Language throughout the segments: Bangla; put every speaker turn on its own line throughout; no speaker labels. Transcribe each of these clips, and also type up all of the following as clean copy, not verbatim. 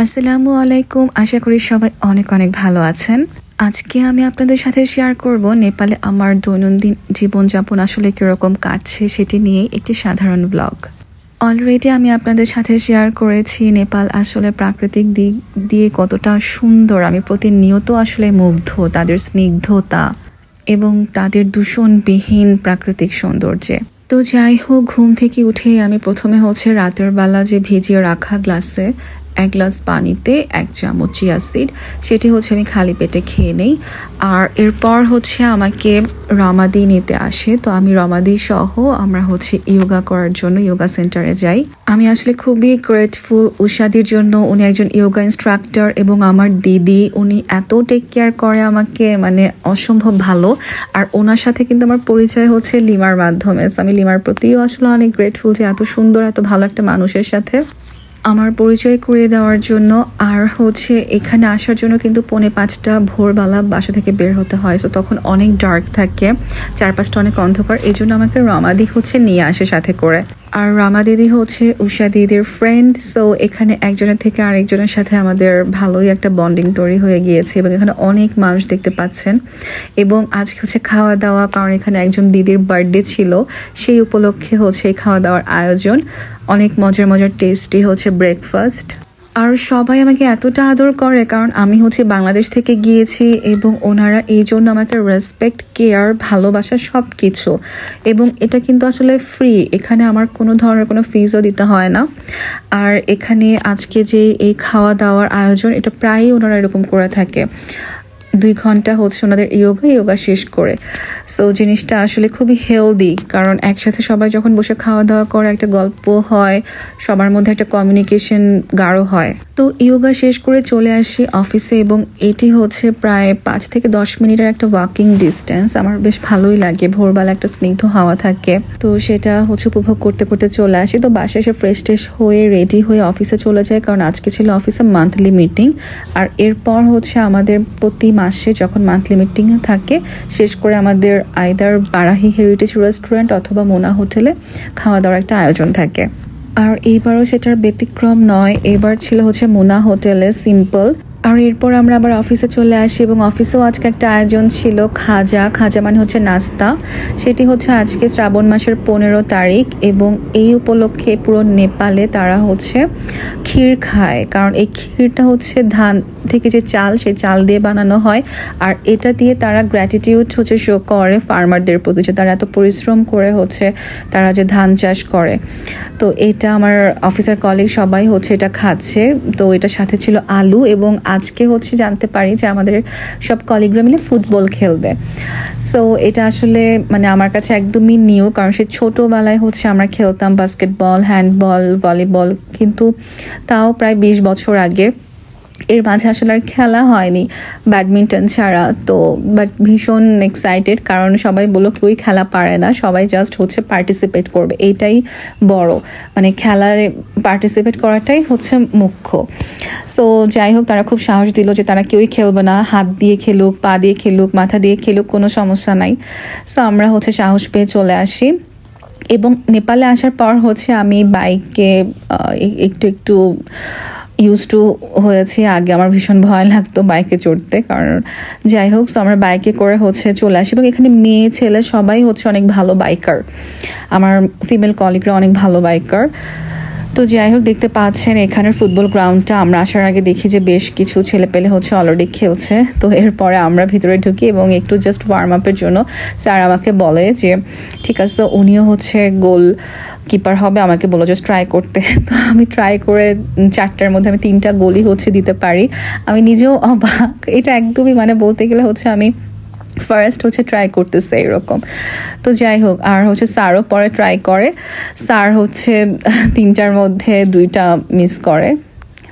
আসসালামু আলাইকুম। আশা করি সবাই অনেক অনেক ভালো আছেন। আজকে আমি আপনাদের সাথে শেয়ার করব নেপালে আমার দৈনন্দিন জীবনযাপন আসলে কিরকম কাটছে সেটি নিয়ে একটি সাধারণ ব্লগ। অলরেডি আমি আপনাদের সাথে শেয়ার করেছি নেপাল আসলে প্রাকৃতিক দিক দিয়ে কতটা সুন্দর। আমি প্রতিনিয়ত আসলে মুগ্ধ তাদের স্নিগ্ধতা এবং তাদের দূষণবিহীন প্রাকৃতিক সৌন্দর্যে। তো যাই হোক, ঘুম থেকে উঠে আমি প্রথমে রাতের বেলা যে ভিজিয়ে রাখা গ্লাসে 1 গ্লাস পানিতে 1 চামচ চিয়া সিড, সেটি আমি খালি পেটে খেয়ে নেই। আর এরপর আমাকে রমাদি নিতে আসে। তো আমি রমাদি সহ আমরা ইয়োগা করার জন্য ইয়োগা সেন্টারে যাই। আমি আসলে খুবই গ্রেটফুল উষাদির জন্য। উনি একজন ইয়োগা ইনস্ট্রাক্টর এবং আমার দিদি, উনি এত টেক কেয়ার করে আমাকে, মানে অসম্ভব ভালো। আর ওনার সাথে কিন্তু আমার পরিচয় লিমার মাধ্যমে। আমি লিমার প্রতিও আসলে অনেক গ্রেটফুল যে এত সুন্দর এত ভালো একটা মানুষের সাথে আমার পরিচয় করিয়ে দেওয়ার জন্য। আর এখানে আসার জন্য কিন্তু 4:45 ভোরবেলা বাসা থেকে বের হতে হয়। সো তখন অনেক ডার্ক থাকে, চারপাশটা অনেক অন্ধকার। এই জন্য আমাকে রমাদি নিয়ে আসে সাথে করে। আর রামা দিদি উষা দিদির ফ্রেন্ড। সো এখানে একজনের থেকে আরেকজনের সাথে আমাদের ভালোই একটা বন্ডিং তৈরি হয়ে গিয়েছে এবং এখানে অনেক মানুষ দেখতে পাচ্ছেন। এবং আজকে খাওয়া দাওয়া, কারণ এখানে একজন দিদির বার্থডে ছিল, সেই উপলক্ষে এই খাওয়া দাওয়ার আয়োজন। অনেক মজার মজার টেস্টি ব্রেকফাস্ট। আর সবাই আমাকে এতটা আদর করে কারণ আমি বাংলাদেশ থেকে গিয়েছি এবং ওনারা এই জন্য আমাকে রেসপেক্ট, কেয়ার, ভালোবাসা সব কিছু। এবং এটা কিন্তু আসলে ফ্রি, এখানে আমার কোনো ধরনের কোনো ফিজও দিতে হয় না। আর এখানে আজকে যে এই খাওয়া দাওয়ার আয়োজন, এটা প্রায়ই ওনারা এরকম করে থাকে। 2 ঘন্টা ওনাদের ইয়োগা শেষ করে। সো জিনিসটা আসলে খুবই হেলদি, কারণ একসাথে সবাই যখন বসে খাওয়া দাওয়া করে একটা গল্প হয়, সবার মধ্যে একটা কমিউনিকেশন গাঢ় হয়। তো ইয়োগা শেষ করে চলে আসি অফিসে এবং এটি প্রায় 5 থেকে 10 মিনিটের একটা ওয়াকিং ডিস্টেন্স। আমার বেশ ভালোই লাগে, ভোরবেলা একটা স্নিগ্ধ হাওয়া থাকে, তো সেটা উপভোগ করতে করতে চলে আসি। তো বাসায় এসে ফ্রেশ টেশ হয়ে রেডি হয়ে অফিসে চলে যায়, কারণ আজকে ছিল অফিসে মান্থলি মিটিং। আর এরপর আমাদের প্রতি মাসে যখন মান্থলি মিটিং থাকে, শেষ করে আমাদের আইদার বারাহি হেরিটেজ রেস্টুরেন্ট অথবা মোনা হোটেলে খাওয়া দাওয়ার একটা আয়োজন থাকে। আর এইবারও সেটার ব্যতিক্রম নয়, এবার ছিল মোনা হোটেলে সিম্পল। আর এরপর আমরা আবার অফিসে চলে আসি এবং অফিসেও আজকে একটা আয়োজন ছিল খাজা মানে নাস্তা। সেটি আজকে শ্রাবণ মাসের 15 তারিখ এবং এই উপলক্ষে পুরো নেপালে তারা ক্ষীর খায়, কারণ এই ক্ষীরটা ধান থেকে যে চাল, সেই চাল দিয়ে বানানো হয়। আর এটা দিয়ে তারা গ্র্যাটিটিউড শো করে ফার্মারদের প্রতি, যে তারা এত পরিশ্রম করে তারা যে ধান চাষ করে। তো এটা আমার অফিসের কলিগ সবাই এটা খাচ্ছে। তো এটার সাথে ছিল আলু এবং আজকে জানতে পারি যে আমাদের সব কলিগরা মিলে ফুটবল খেলবে। সো এটা আসলে মানে আমার কাছে একদমই নিউ, কারণ সে ছোটোবেলায় আমরা খেলতাম বাস্কেটবল, হ্যান্ডবল, ভলিবল, কিন্তু তাও প্রায় 20 বছর আগে। এর মাঝে আসলে আর খেলা হয়নি ব্যাডমিন্টন ছাড়া। তো বাট ভীষণ এক্সাইটেড, কারণ সবাই বললো কেউই খেলা পারে না, সবাই জাস্ট পার্টিসিপেট করবে, এইটাই বড়, মানে খেলায় পার্টিসিপেট করাটাই মুখ্য। সো যাই হোক, তারা খুব সাহস দিল যে তারা কেউই খেলবে না, হাত দিয়ে খেলুক, পা দিয়ে খেলুক, মাথা দিয়ে খেলুক, কোনো সমস্যা নাই। সো আমরা সাহস পেয়ে চলে আসি। এবং নেপালে আসার পর আমি বাইকে একটু ইউজ টু হয়েছি। আগে আমার ভীষণ ভয় লাগতো বাইকে চড়তে, কারণ যাই হোক, সো আমরা বাইকে করে চলে আসি। এবং এখানে মেয়ে ছেলে সবাই অনেক ভালো বাইকার, আমার ফিমেল কলিগরা অনেক ভালো বাইকার। তো যাই হোক, দেখতে পাচ্ছেন এখানের ফুটবল গ্রাউন্ডটা। আমরা আসার আগে দেখি যে বেশ কিছু ছেলে পেলে অলরেডি খেলছে। তো এরপরে আমরা ভিতরে ঢুকি এবং একটু জাস্ট ওয়ার্ম আপের জন্য স্যার আমাকে বলে যে ঠিক আছে, উনিও গোল কিপার হবে, আমাকে বলো জাস্ট ট্রাই করতে। তো আমি ট্রাই করে 4টার মধ্যে আমি 3টা গোলই দিতে পারি। আমি নিজেও অবাক, এটা একদমই মানে বলতে গেলে আমি ফার্স্ট ট্রাই করতেছে এরকম। তো যাই হোক, আর স্যারও পরে ট্রাই করে। স্যার 3টার মধ্যে 2টা মিস করে।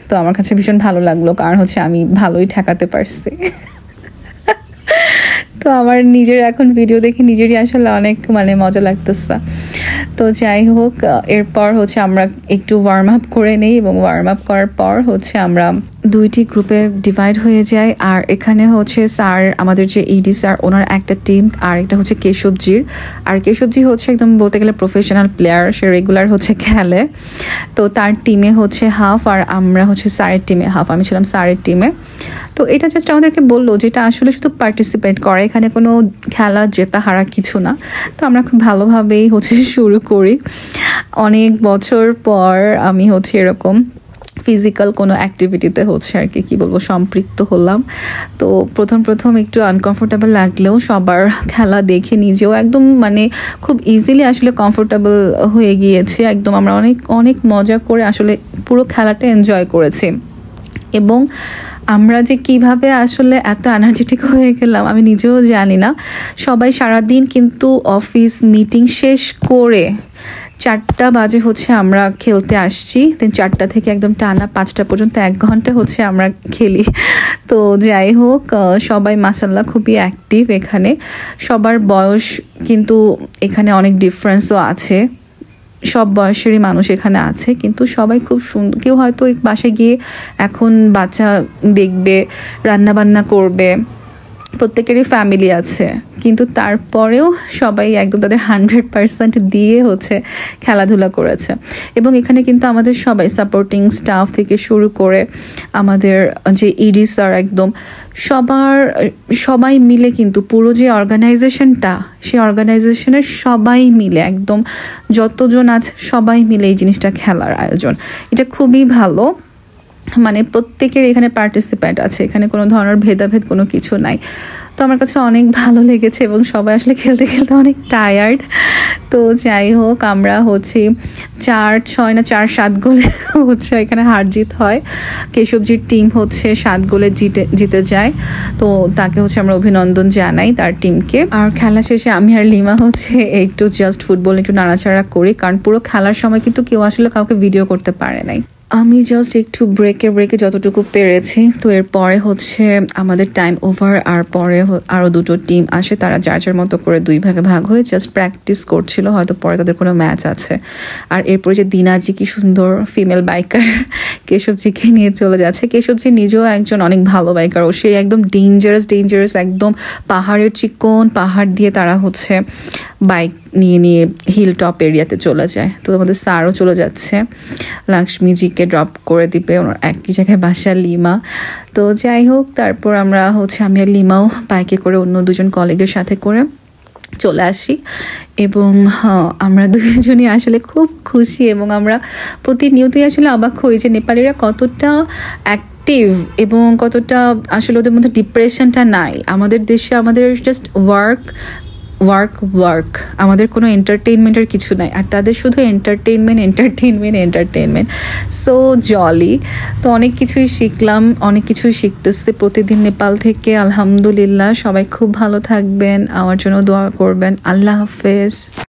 তো আমার কাছে ভীষণ ভালো লাগলো, কারণ আমি ভালোই ঠেকাতে পারছি। তো আমার নিজের এখন ভিডিও দেখে নিজেরই আসলে অনেক মানে মজা লাগতেছে। তো যাই হোক, এরপর আমরা একটু ওয়ার্ম আপ করে নেই এবং ওয়ার্ম আপ করার পর আমরা দুইটি গ্রুপে ডিভাইড হয়ে যায়। আর এখানে হচ্ছে স্যার, আমাদের যে ইডি স্যার, ওনার একটা টিম, আর এটা হচ্ছে কেশবজির। আর কেশবজি হচ্ছে একদম বলতে গেলে প্রফেশনাল প্লেয়ার, সে রেগুলার হচ্ছে খেলে। তো তার টিমে হচ্ছে হাফ, আর আমরা হচ্ছে স্যারের টিমে হাফ। আমি ছিলাম স্যারের টিমে। তো এটা জাস্ট আমাদেরকে বললো যেটা আসলে শুধু পার্টিসিপেট করে, এখানে কোনো খেলা জেতা হারা কিছু না। তো আমরা খুব ভালোভাবেই হচ্ছে শুরু করি। অনেক বছর পর আমি হচ্ছে এরকম ফিজিক্যাল কোনো অ্যাক্টিভিটিতে হচ্ছে আর কি বলবো সম্পৃক্ত হলাম। তো প্রথম একটু আনকমফোর্টেবল লাগলেও সবার খেলা দেখে নিজেও একদম মানে খুব ইজিলি আসলে কমফোর্টেবল হয়ে গিয়েছে। একদম আমরা অনেক মজা করে আসলে পুরো খেলাটা এনজয় করেছি। এবং আমরা যে কিভাবে আসলে এত এনার্জেটিক হয়ে গেলাম আমি নিজেও জানি না। সবাই সারাদিন কিন্তু অফিস মিটিং শেষ করে 4টা বাজে হচ্ছে আমরা খেলতে আসছি। দেন 4টা থেকে একদম টানা 5টা পর্যন্ত 1 ঘন্টা হচ্ছে আমরা খেলি। তো যাই হোক, সবাই মাশাআল্লাহ খুবই অ্যাক্টিভ। এখানে সবার বয়স কিন্তু এখানে অনেক ডিফারেন্সও আছে, সব বয়সেরই মানুষ এখানে আছে, কিন্তু সবাই খুব সুন্দর। কেউ হয়তো বাসায় গিয়ে এখন বাচ্চা দেখবে, রান্নাবান্না করবে, প্রত্যেকেরই ফ্যামিলি আছে, কিন্তু তারপরেও সবাই একদম তাদের 100% দিয়ে হচ্ছে খেলাধুলা করেছে। এবং এখানে কিন্তু আমাদের সবাই সাপোর্টিং স্টাফ থেকে শুরু করে আমাদের যে ইডি স্যার, একদম সবাই মিলে কিন্তু পুরো যে অর্গানাইজেশনটা, সেই অর্গানাইজেশনের সবাই মিলে একদম যতজন আছে সবাই মিলে এই জিনিসটা খেলার আয়োজন। এটা খুবই ভালো, মানে প্রত্যেকের এখানে পার্টিসিপেন্ট আছে, এখানে কোনো ধরনের ভেদাভেদ কোনো কিছু নাই। তো আমার কাছে অনেক ভালো লেগেছে এবং সবাই আসলে খেলতে খেলতে অনেক টায়ার্ড। তো যাই হোক, আমরা হচ্ছে 4-6 না 4-7 গোলে হচ্ছে এখানে হার জিত হয়। কেশবজির টিম হচ্ছে 7 গোলে জিতে যায়। তো তাকে হচ্ছে আমরা অভিনন্দন জানাই তার টিমকে। আর খেলা শেষে আমি আর লিমা হচ্ছে একটু জাস্ট ফুটবল একটু নাড়াচাড়া করি, কারণ পুরো খেলার সময় কিন্তু কেউ আসলে কাউকে ভিডিও করতে পারে নাই। আমি জাস্ট একটু ব্রেকে যতটুকু পেরেছি। তো এরপরে হচ্ছে আমাদের টাইম ওভার, আর পরে আরও 2টো টিম আসে, তারা যার মতো করে 2 ভাগে ভাগ হয়ে জাস্ট প্র্যাকটিস করছিল, হয়তো পরে তাদের কোনো ম্যাচ আছে। আর এরপরে যে দিনাজি, কি সুন্দর ফিমেল বাইকার, কেশবজিকে নিয়ে চলে যাচ্ছে। কেশবজি নিজেও একজন অনেক ভালো বাইকার, ও সেই একদম ডেঞ্জারাস একদম পাহাড়ের চিকন পাহাড় দিয়ে তারা হচ্ছে বাইক নিয়ে হিল টপ এরিয়াতে চলে যায়। তো আমাদের স্যারও চলে যাচ্ছে লক্ষ্মীজিকে ড্রপ করে দিবে, ওনার একই জায়গায় বাসা লিমা। তো যাই হোক, তারপর আমরা হচ্ছে আমি আর লিমাও বাইকে করে অন্য 2জন কলিগের সাথে করে চলে আসি। এবং আমরা 2জনই আসলে খুব খুশি, এবং আমরা প্রতিনিয়তই আসলে অবাক হই যে নেপালিরা কতটা অ্যাক্টিভ এবং কতটা আসলে ওদের মধ্যে ডিপ্রেশনটা নাই। আমাদের দেশে আমাদের জাস্ট ওয়ার্ক, আমাদের কোনো এন্টারটেইনমেন্টের কিছু নাই, আর তাদের শুধু এন্টারটেইনমেন্ট। সো জলি। তো অনেক কিছুই শিখলাম, অনেক কিছুই শিখতেছে প্রতিদিন নেপাল থেকে। আলহামদুলিল্লাহ, সবাই খুব ভালো থাকবেন, আমার জন্য দোয়া করবেন। আল্লাহ হাফেজ।